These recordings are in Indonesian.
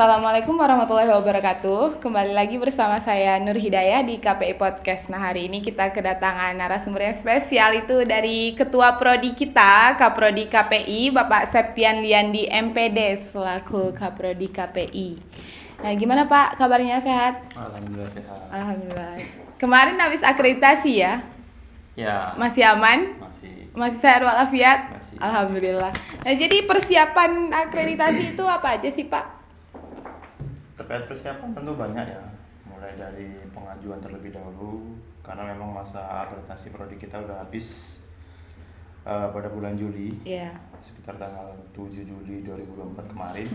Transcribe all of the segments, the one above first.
Assalamualaikum warahmatullahi wabarakatuh. Kembali lagi bersama saya Nur Hidayah di KPI Podcast. Nah, hari ini kita kedatangan narasumber yang spesial itu dari Ketua Prodi kita, Kaprodi KPI, Bapak Septian Liandi MPD selaku Kaprodi KPI. Nah, gimana Pak? Kabarnya sehat? Alhamdulillah sehat. Alhamdulillah. Kemarin habis akreditasi ya? Ya. Masih aman? Masih sehat walafiat? Masih. Alhamdulillah. Nah, jadi persiapan akreditasi itu apa aja sih Pak? Terkait persiapan tentu banyak ya, mulai dari pengajuan terlebih dahulu karena memang masa akreditasi prodi kita udah habis pada bulan Juli, sekitar tanggal 7 Juli 2024 kemarin.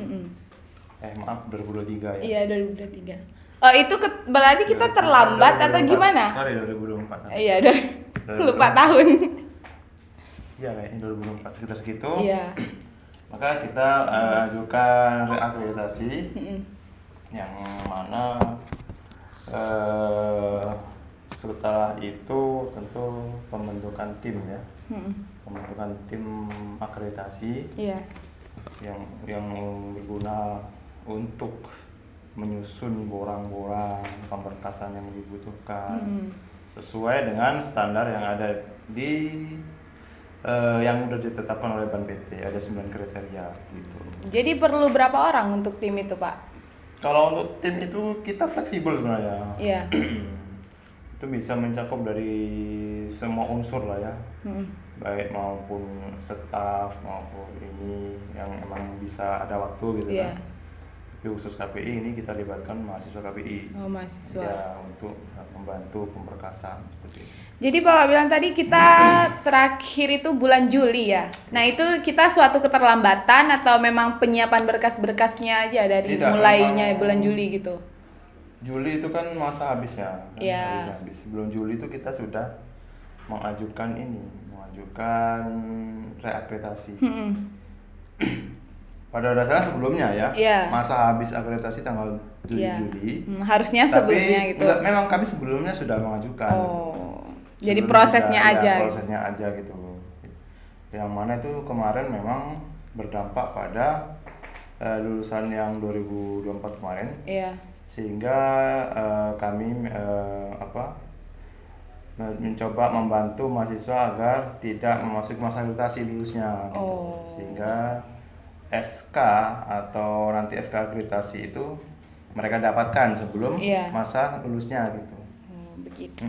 Maaf 2023 ya. Iya 2023. Oh itu berarti kita terlambat atau gimana? Sorry 2024. Iya lupa tahun. Iya kayaknya 2024 sekitar segitu. Iya. Maka kita ajukan reakreditasi. Yang mana setelah itu tentu pembentukan tim ya, pembentukan tim akreditasi yang berguna untuk menyusun borang-borang pemberkasan yang dibutuhkan sesuai dengan standar yang ada di yang sudah ditetapkan oleh Ban PT. Ada 9 kriteria gitu. Jadi perlu berapa orang untuk tim itu Pak? Kalau untuk tim itu kita fleksibel sebenarnya. Iya. Itu bisa mencakup dari semua unsur lah ya. Baik maupun staf maupun ini yang emang bisa ada waktu gitu kan. Tapi khusus KPI ini kita libatkan mahasiswa KPI. Oh, mahasiswa. Ya, untuk membantu pemberkasan seperti itu. Jadi Bapak bilang tadi kita terakhir itu bulan Juli ya. Nah itu kita suatu keterlambatan atau memang penyiapan berkas-berkasnya aja dari mulainya bulan Juli gitu? Juli itu kan masa habisnya. Iya. Habis. Sebelum Juli itu kita sudah mengajukan reakreditasi. Pada dasarnya sebelumnya ya, masa habis akreditasi tanggal 7 Juli. Harusnya sebelumnya tapi gitu. Memang kami sebelumnya sudah mengajukan. Jadi prosesnya aja. Prosesnya aja gitu. Yang mana itu kemarin memang berdampak pada lulusan yang 2024 kemarin. Iya. Sehingga kami mencoba membantu mahasiswa agar tidak memasuki masa akreditasi lulusnya gitu. Sehingga SK atau nanti SK akreditasi itu mereka dapatkan sebelum masa lulusnya gitu. Begitu.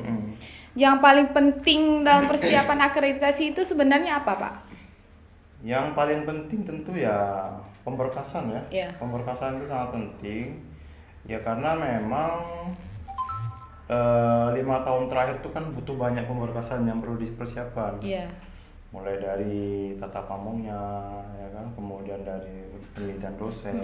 Yang paling penting dalam persiapan akreditasi itu sebenarnya apa Pak? Yang paling penting tentu ya pemberkasan ya. Pemberkasan itu sangat penting ya karena memang 5 tahun terakhir itu kan butuh banyak pemberkasan yang perlu dipersiapkan. Mulai dari tata pamongnya ya kan, kemudian dari penelitian dosen,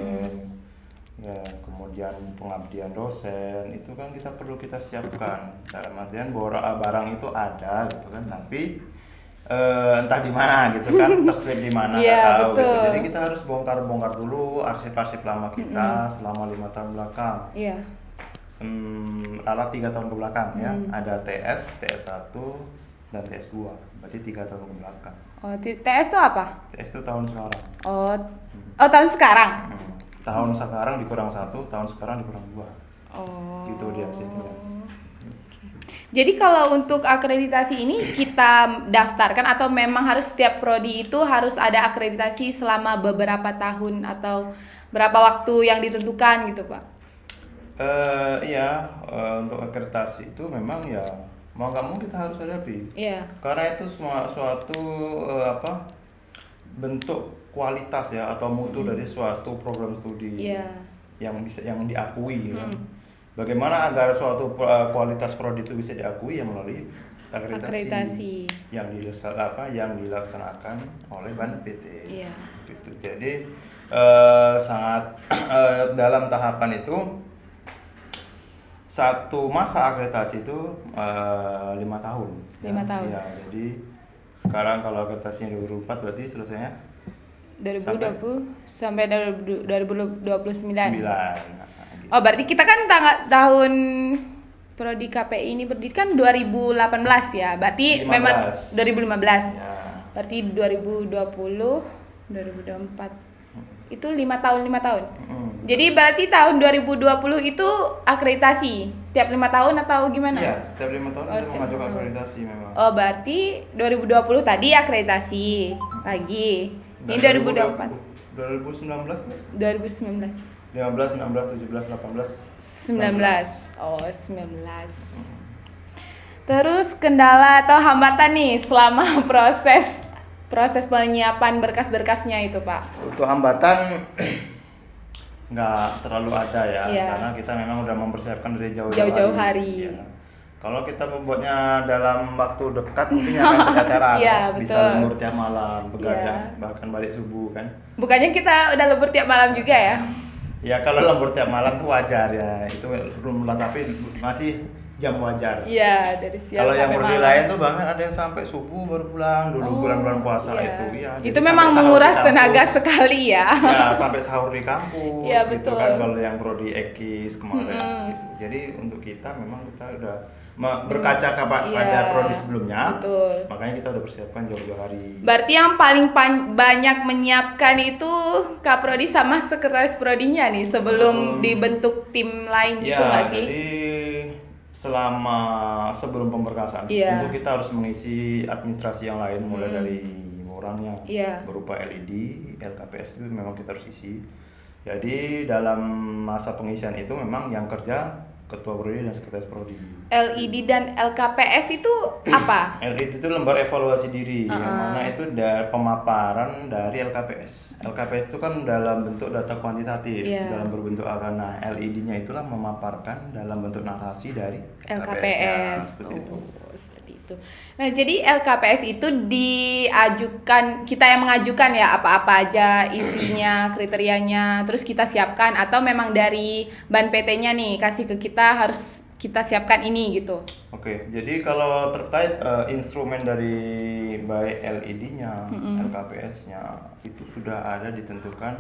ya kemudian pengabdian dosen itu kan kita siapkan. Dalam artian barang itu ada gitu kan, tapi entah di mana gitu kan, terselip di mana nggak tahu gitu. Jadi kita harus bongkar dulu arsip-arsip lama kita selama 5 tahun belakang. Ralat 3 tahun ke belakang ya, ada TS1 dan TS2, berarti 3 tahun ke belakang. TS itu apa? TS itu tahun sekarang. Tahun sekarang? Tahun sekarang dikurang 1, tahun sekarang dikurang 2. Gitu dia sistemnya. Jadi kalau untuk akreditasi ini kita daftarkan atau memang harus setiap prodi itu harus ada akreditasi selama beberapa tahun atau berapa waktu yang ditentukan gitu Pak? Untuk akreditasi itu memang ya mau nggak mau kita harus hadapi. Karena itu suatu bentuk kualitas ya atau mutu dari suatu program studi yang diakui ya. Bagaimana agar suatu kualitas prodi itu bisa diakui ya melalui akreditasi yang dilaksanakan oleh Ban PT. Gitu. Jadi sangat dalam tahapan itu satu masa akreditasi itu 5 tahun. 5 tahun. Ya, jadi sekarang kalau akreditasinya 2004 berarti selesainya 2020 sampai 2029. 9. Oh, berarti kita kan tahun Prodi KPI ini berdiri kan 2018 ya. Berarti 15. memang 2015. Ya. Berarti 2020, 2024. Itu 5 tahun. Jadi berarti tahun 2020 itu akreditasi tiap 5 tahun atau gimana? Iya, setiap 5 tahun kita mengajukan akreditasi memang. Oh, berarti 2020 tadi akreditasi lagi. Ini 2024. 2019 ya? 2019. 15, 16, 17, 18, 19. Oh, 19. Terus kendala atau hambatan nih selama proses penyiapan berkas-berkasnya itu, Pak? Untuk hambatan nggak terlalu ada ya, karena kita memang udah mempersiapkan dari jauh-jauh hari. Ya. Kalau kita membuatnya dalam waktu dekat mungkin akan keteteran, bisa lembur tiap malam, begadang, bahkan balik subuh kan. Bukannya kita udah lembur tiap malam juga ya? Ya kalau lembur tiap malam tuh wajar ya, itu rumlah tapi masih jam wajar. Iya, dari siang kalau yang sampai prodi malam. lain tuh bahkan ada yang sampai subuh baru pulang dulu bulan-bulan puasa itu. Ya, itu memang menguras tenaga sekali ya. Ya sampai sahur di kampus. Iya, gitu betul. Kan kalau yang prodi ekis kemarin. Gitu. Jadi untuk kita memang kita udah berkaca pada prodi sebelumnya. Betul. Makanya kita udah persiapkan jauh-jauh hari. Berarti yang paling banyak menyiapkan itu Kaprodi sama sekretaris prodinya nih sebelum dibentuk tim lain gitu nggak sih? Jadi sebelum pemberkasan tentu kita harus mengisi administrasi yang lain mulai dari orangnya berupa LED, LKPS itu memang kita harus isi. Jadi dalam masa pengisian itu memang yang kerja ketua prodi dan sekretaris prodi. LED dan LKPS itu apa? LED itu lembar evaluasi diri, yang mana itu dari pemaparan dari LKPS. LKPS itu kan dalam bentuk data kuantitatif, dalam berbentuk angka. Nah, LED-nya itulah memaparkan dalam bentuk narasi dari LKPS. Seperti itu. Nah, jadi LKPS itu diajukan, kita yang mengajukan ya apa-apa aja isinya, kriterianya, terus kita siapkan atau memang dari Ban PT-nya nih kasih ke kita harus kita siapkan ini gitu. Oke, jadi kalau terkait instrumen dari baik LED-nya, LKPS-nya itu sudah ada ditentukan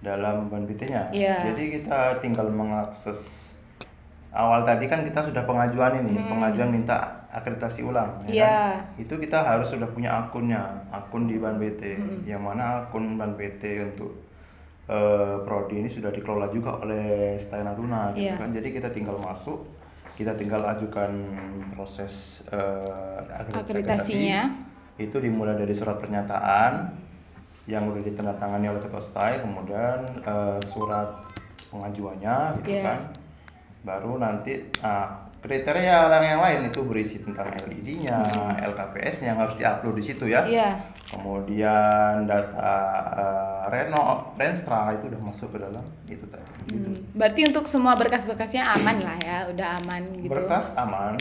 dalam Ban PT-nya. Jadi kita tinggal mengakses. Awal tadi kan kita sudah pengajuan ini, pengajuan minta akreditasi ulang, kan? Itu kita harus sudah punya akun di Ban PT, yang mana akun Ban PT untuk prodi ini sudah dikelola juga oleh Stay Natuna, gitu kan? Jadi kita tinggal masuk, kita tinggal ajukan proses akreditasinya. Itu dimulai dari surat pernyataan yang udah ditandatangani oleh ketua Stay, kemudian surat pengajuannya, gitu kan? Baru nanti kriteria yang lain itu berisi tentang LED-nya, LKPS-nya yang harus diupload di situ ya. Kemudian data Renstra itu udah masuk ke dalam itu tadi. Gitu. Berarti untuk semua berkas-berkasnya aman lah ya, udah aman gitu. Berkas aman.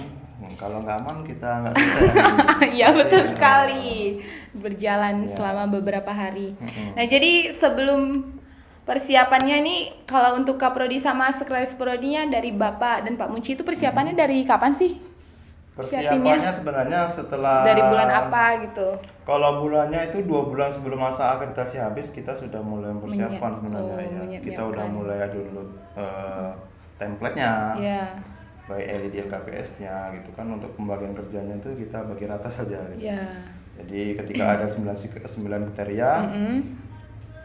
Kalau nggak aman kita nggak bisa. Iya betul sekali. Berjalan selama beberapa hari. Nah jadi sebelum persiapannya nih kalau untuk Kaprodi sama sekretaris prodinya dari Bapak dan Pak Munci itu persiapannya dari kapan sih? Persiapannya sebenarnya setelah dari bulan apa gitu? Kalau bulannya itu 2 bulan sebelum masa akreditasi habis kita sudah mulai mempersiapkan sebenarnya Kita udah mulai download template-nya. Baik LED LKPS-nya gitu kan, untuk pembagian kerjanya itu kita bagi rata saja gitu. Jadi ketika ada 9 kriteria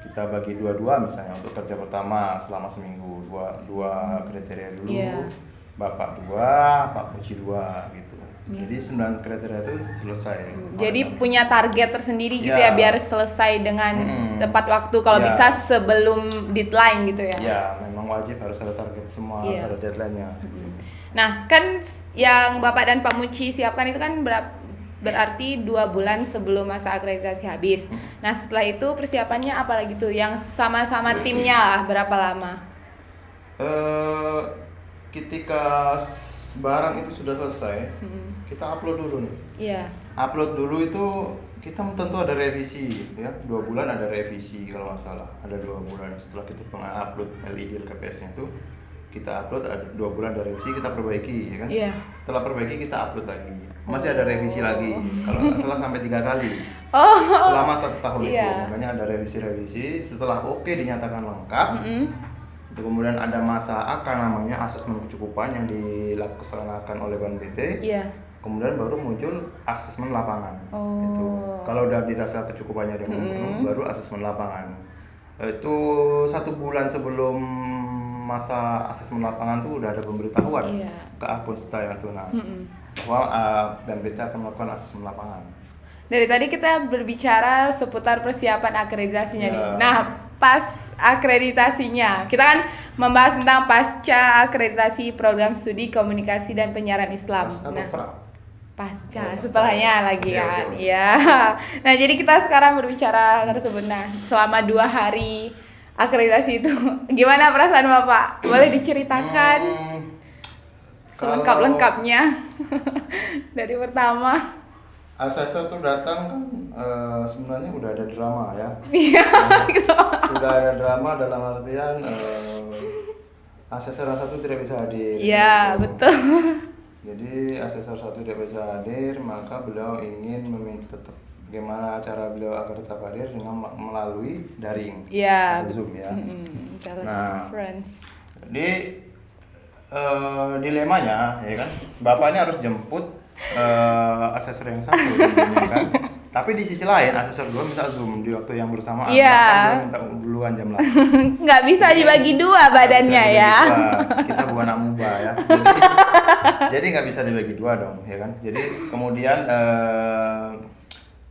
kita bagi 2 misalnya untuk kerja pertama selama seminggu, dua kriteria dulu, Bapak 2, Pak Puji 2 gitu. Jadi 9 kriteria itu selesai. Jadi punya target tersendiri gitu ya biar selesai dengan tepat waktu kalau bisa sebelum deadline gitu ya. Ya, memang wajib harus ada target semua, harus ada deadline-nya. Nah, kan yang Bapak dan Pak Muci siapkan itu kan berarti 2 bulan sebelum masa akreditasi habis. Nah setelah itu persiapannya apa lagi tuh? Yang sama-sama timnya lah berapa lama? Ketika barang itu sudah selesai, kita upload dulu nih. Upload dulu itu kita tentu ada revisi ya. 2 bulan ada revisi kalau nggak salah. Ada 2 bulan setelah kita upload LED LKPS-nya itu. Kita upload ada 2 bulan dari revisi, kita perbaiki ya kan. Setelah perbaiki kita upload lagi, masih ada revisi lagi kalau nggak salah sampai 3 kali selama 1 tahun itu. Makanya ada revisi setelah dinyatakan lengkap itu kemudian ada masa AK namanya asesmen kecukupan yang dilaksanakan oleh Ban PT. Kemudian baru muncul asesmen lapangan. Itu kalau udah dirasa kecukupannya dengan penuh baru asesmen lapangan. itu 1 bulan sebelum masa asesmen lapangan tuh udah ada pemberitahuan ke akun saya tuh bahwa BNPT akan melakukan asesmen lapangan. Dari tadi kita berbicara seputar persiapan akreditasinya nih. Nah, pas akreditasinya, kita kan membahas tentang pasca akreditasi program studi komunikasi dan penyiaran Islam. Pasca, setelahnya lagi kan. Iya. Nah, jadi kita sekarang berbicara tersebut. Nah, selama 2 hari akreditasi itu gimana perasaan Bapak? Boleh diceritakan selengkap-lengkapnya dari pertama. Asesor tuh datang kan sebenarnya udah ada drama ya. Iya. Sudah ada drama dalam artian asesor 1 tidak bisa hadir. Iya, betul. Jadi asesor 1 tidak bisa hadir, maka beliau ingin meminta tetap bagaimana cara beliau agar tetap hadir dengan melalui daring atau Zoom ya. Nah, jadi dilemanya ya kan, Bapak ini harus jemput asesor yang 1 kan. Tapi di sisi lain asesor 2 minta Zoom di waktu yang bersamaan. Dia minta duluan jam 8. Nggak bisa dibagi 2 badannya ya. Kita bukan amuba ya. Jadi nggak bisa dibagi 2 dong, ya kan? Jadi kemudian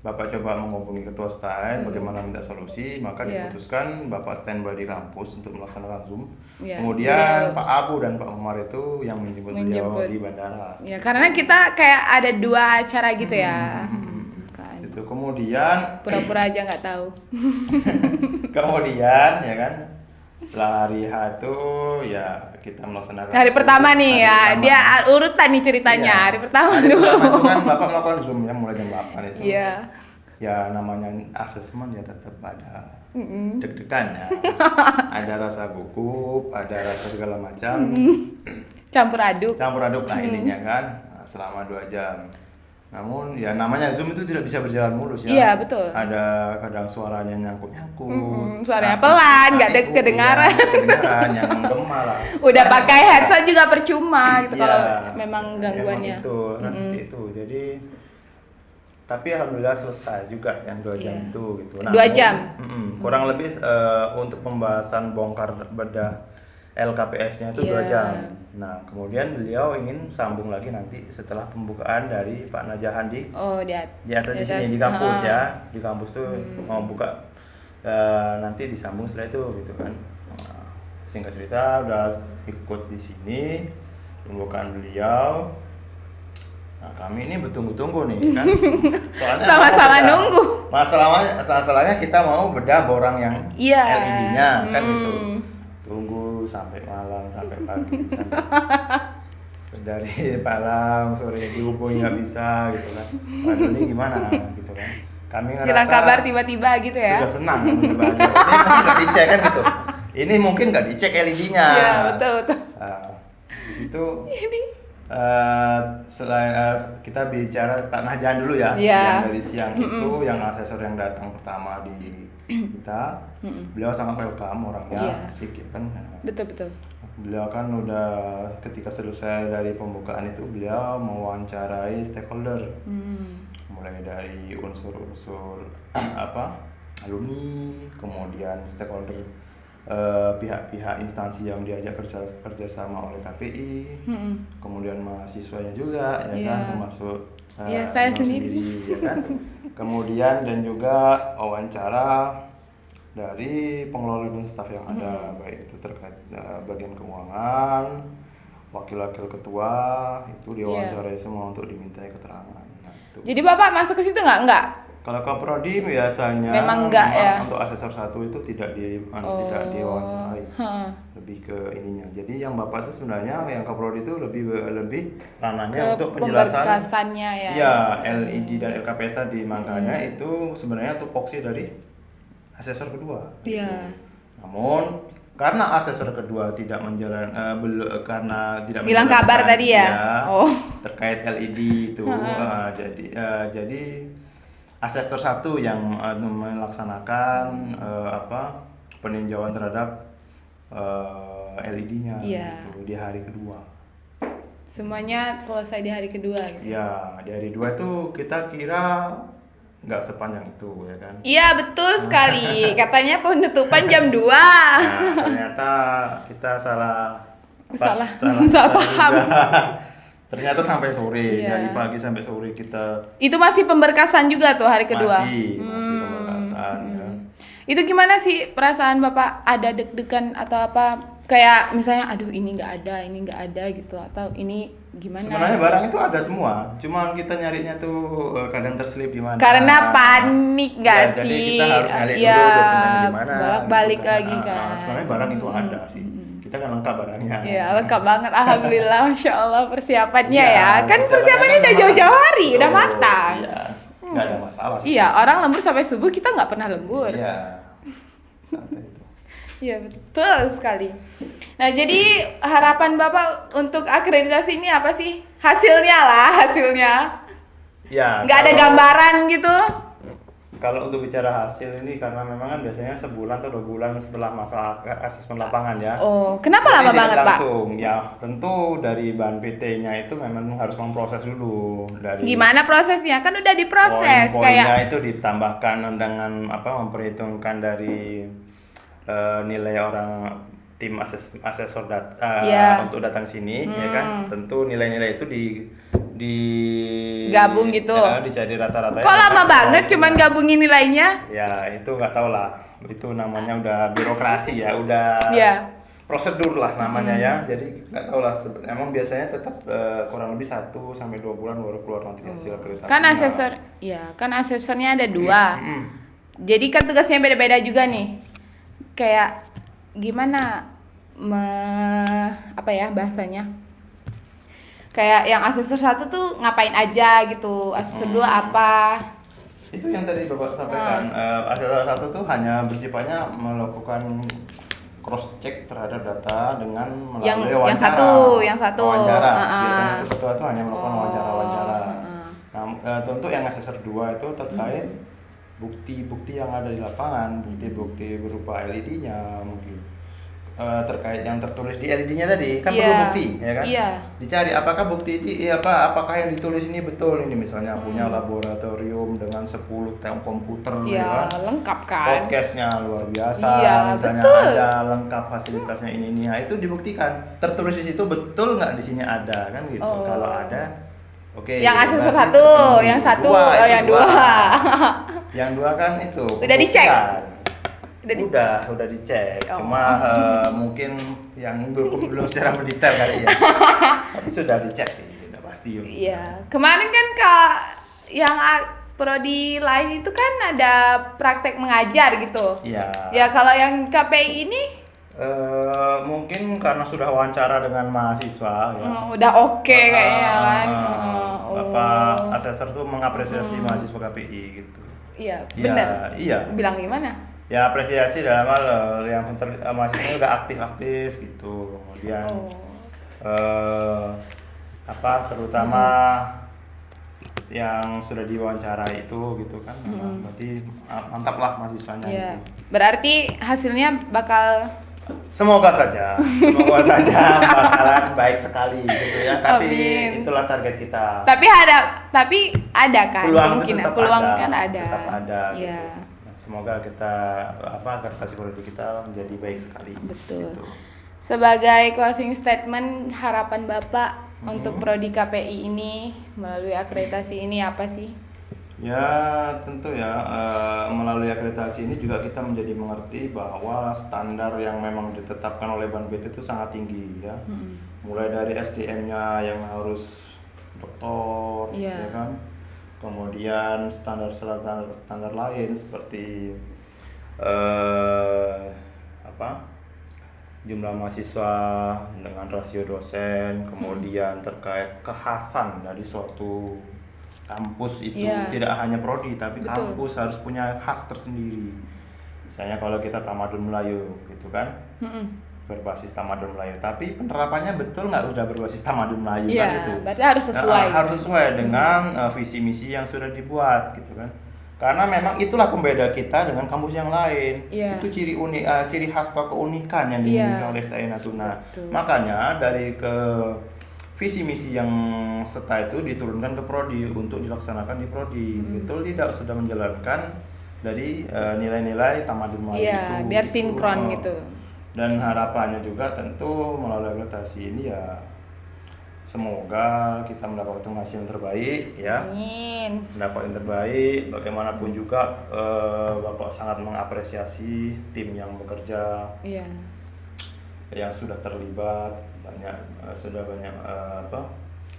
Bapak coba menghubungi ketua STAN bagaimana minta solusi, maka diputuskan Bapak standby di kampus untuk melaksanakan Zoom. Kemudian Pak Abu dan Pak Umar itu yang menjemput beliau di bandara. Ya, karena kita kayak ada 2 acara gitu ya. Kan. Itu kemudian pura-pura aja nggak tahu. Kemudian ya kan, setelah hari H itu ya kita melaksanakan hari pertama nih ya, dia urutan nih ceritanya. Hari pertama dulu. Itu kan Bapak melakukan Zoom ya mulai jam 8 itu. Iya. Ya namanya asesmen ya tetap ada deg-degan ya. Ada rasa gugup, ada rasa segala macam. Campur aduk lah ininya kan, selama 2 jam. Namun ya namanya Zoom itu tidak bisa berjalan mulus ya. Iya, betul. Ada kadang suaranya nyangkut-nyangkut. Suaranya pelan, nggak kedengaran. Yang menggema lah. Udah pakai headset juga percuma gitu kalau memang gangguannya. Itu. Jadi tapi alhamdulillah selesai juga yang 2 jam itu gitu. 2 jam. Kurang lebih untuk pembahasan bongkar bedah LKPS-nya itu 2 jam. Nah, kemudian beliau ingin sambung lagi nanti setelah pembukaan dari Pak Najahan di atas di sini di kampus ya. Di kampus tuh mau buka nanti disambung setelah itu gitu kan. Nah, singkat cerita udah ikut di sini pembukaan beliau. Nah, kami ini bertunggu-tunggu nih kan. Soalnya sama-sama nunggu. Masalahnya kita mau bedah borang yang LED-nya kan gitu. Tunggu sampai malam, sampai pagi, dari malam sore dihubungi nggak bisa gitu kan. Pak Doni gimana gitu kan. Kami ngerasa hilang kabar tiba-tiba gitu ya. Sudah senang ini nggak dicek kan gitu. Ini mungkin nggak dicek LED-nya. Iya, betul. Di situ selain kita bicara Pak Najahan dulu ya, yang dari siang itu yang asesor yang datang pertama di kita, beliau sangat welcome orangnya, asik ya kan. Betul. Beliau kan udah ketika selesai dari pembukaan itu beliau mewawancarai stakeholder, mulai dari unsur-unsur alumni, kemudian stakeholder pihak-pihak instansi yang diajak kerjasama oleh KPI, kemudian mahasiswanya juga ya kan, termasuk saya sendiri ya kan. Kemudian dan juga wawancara dari pengelola dan staf yang ada, baik itu terkait bagian keuangan, wakil-wakil ketua itu diwawancarai semua untuk dimintai keterangan. Nah, itu. Jadi Bapak masuk ke situ nggak? Kalau Kaprodi biasanya memang ya. Untuk asesor 1 itu tidak diwawancarai, lebih ke ininya. Jadi yang Bapak itu sebenarnya yang Kaprodi itu lebih ranahnya untuk penjelasan ya LED dan LKPS tadi, makanya itu sebenarnya tupoksi dari asesor kedua. Iya. Namun karena asesor kedua tidak karena tidak hilang kabar tadi ya. Terkait LED itu, jadi asesor 1 yang melaksanakan peninjauan terhadap LED-nya gitu, di hari kedua. Semuanya selesai di hari kedua gitu. Ya, di hari 2 itu kita kira nggak sepanjang itu ya kan. Iya betul sekali. Katanya penutupan jam 2. Nah, ternyata kita salah paham. Ternyata sampai sore, dari pagi sampai sore kita. Itu masih pemberkasan juga tuh hari kedua. Masih pemberkasan. Ya. Itu gimana sih perasaan Bapak? Ada deg-degan atau apa? Kayak misalnya, aduh ini nggak ada gitu, atau ini gimana? Sebenarnya barang itu ada semua, cuma kita nyarinya tuh kadang terselip di mana. Karena panik nggak sih? Jadi kita harus nyari dulu dokumennya di mana. Bolak-balik gitu, lagi kan. Sebenarnya barang itu ada sih. Kita kan lengkap barangnya. Iya, lengkap banget. Alhamdulillah, Masya Allah persiapannya ya. Kan persiapannya udah jauh-jauh hari, udah matang. Iya, nggak ada masalah sih. Iya, orang lembur sampai subuh, kita nggak pernah lembur. Iya, santai itu. Iya, betul sekali. Nah, jadi harapan Bapak untuk akreditasi ini apa sih? Hasilnya. Ya. Nggak ada gambaran gitu? Kalau untuk bicara hasil ini karena memang kan biasanya sebulan atau 2 bulan setelah masa asesmen lapangan ya. Oh, kenapa jadi lama banget langsung, Pak? Ya, tentu dari bahan PT-nya itu memang harus memproses dulu dari. Gimana prosesnya? Kan udah diproses poin-poinnya itu ditambahkan dengan memperhitungkan dari nilai orang tim asesor data untuk datang sini ya kan. Tentu nilai-nilai itu di gabung gitu. Dicari rata-rata. Kok lama banget cuman gabungin nilainya? Ya, itu nggak tahu lah. Itu namanya udah birokrasi ya, udah prosedur lah namanya ya. Jadi nggak tahu lah. Emang biasanya tetap kurang lebih 1 sampai 2 bulan baru keluar nanti hasil akreditasi. Kan asesornya ada 2. Jadi kan tugasnya beda-beda juga nih. Kayak gimana bahasanya? Kayak yang asesor 1 tuh ngapain aja gitu, asesor 2 apa? Itu yang tadi Bapak sampaikan. Asesor 1 tuh hanya bersifatnya melakukan cross check terhadap data dengan melalui wawancara. Yang satu. Wawancara. Biasanya ketua itu hanya melakukan wawancara. Nah, tentu yang asesor 2 itu terkait bukti-bukti yang ada di lapangan, bukti-bukti berupa LED-nya mungkin. Terkait yang tertulis di LED-nya tadi kan perlu bukti ya kan? Dicari apakah bukti ini apakah yang ditulis ini betul, ini misalnya punya laboratorium dengan 10 komputer ya kan? Lengkap kan? Podcastnya luar biasa, misalnya betul. ada lengkap fasilitasnya ini itu dibuktikan, tertulis di situ betul nggak di sini ada kan gitu. Kalau ada yang asesor 1, yang 1, yang 2. Yang 2 kan itu udah dicek. Udah dicek, cuma mungkin yang belum secara mendetail kali ya. Tapi sudah dicek sih, udah pasti. Iya, kemarin kan yang prodi lain itu kan ada praktek mengajar gitu. Iya. Ya kalau yang KPI ini? Mungkin karena sudah wawancara dengan mahasiswa ya. Udah oke kayaknya kan. Bapak asesor tuh mengapresiasi mahasiswa KPI gitu. Iya, benar. Iya. Bilang gimana? Ya apresiasi dalam hal yang mahasiswa udah aktif gitu, kemudian terutama yang sudah diwawancara itu gitu kan, berarti mantap lah mahasiswanya. Gitu. Berarti hasilnya bakal semoga saja bakalan baik sekali gitu ya. Tapi itulah target kita. Tapi ada kan peluang kan ada. Tetap ada. Gitu. Semoga kita akreditasi prodi kita menjadi baik sekali. Betul. Gitu. Sebagai closing statement, harapan Bapak untuk prodi KPI ini melalui akreditasi ini apa sih? Ya tentu ya, melalui akreditasi ini juga kita menjadi mengerti bahwa standar yang memang ditetapkan oleh BANPT itu sangat tinggi ya. Mulai dari SDM-nya yang harus doktor, ya kan? Kemudian standar lain seperti jumlah mahasiswa dengan rasio dosen, kemudian terkait kekhasan dari suatu kampus itu tidak hanya prodi tapi kampus harus punya khas tersendiri. Misalnya kalau kita Tamadun Melayu gitu kan, berbasis Tamadun Melayu, tapi penerapannya betul nggak udah berbasis Tamadun Melayu kan itu. Berarti harus sesuai. Harus sesuai dengan visi misi yang sudah dibuat gitu kan. Karena memang itulah pembeda kita dengan kampus yang lain. Itu ciri khas atau keunikan yang dimiliki oleh STI Natuna. Makanya dari visi misi yang SETA itu diturunkan ke prodi untuk dilaksanakan di prodi. Betul tidak, sudah menjalankan dari nilai-nilai tamadun Melayu itu. Iya, biar sinkron gitu. Dan harapannya juga tentu melalui akreditasi ini ya semoga kita mendapatkan hasil yang terbaik ya. Amin. Mendapat yang terbaik. Bagaimanapun juga Bapak sangat mengapresiasi tim yang bekerja. Iya. Yang sudah terlibat sudah banyak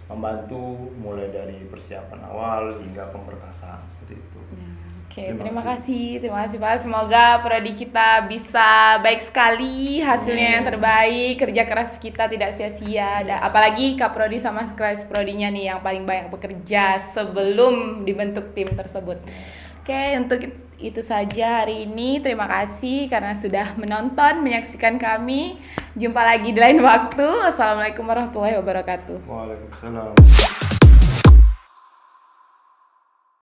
membantu mulai dari persiapan awal hingga pemberkasan seperti itu. Ya, oke, terima kasih Pak. Semoga prodi kita bisa baik sekali, hasilnya yang terbaik, kerja keras kita tidak sia-sia. Apalagi Kaprodi sama sekretaris prodinya nih yang paling banyak bekerja sebelum dibentuk tim tersebut. Oke, untuk itu saja hari ini. Terima kasih karena sudah menonton, menyaksikan kami. Jumpa lagi di lain waktu. Assalamualaikum warahmatullahi wabarakatuh. Waalaikumsalam.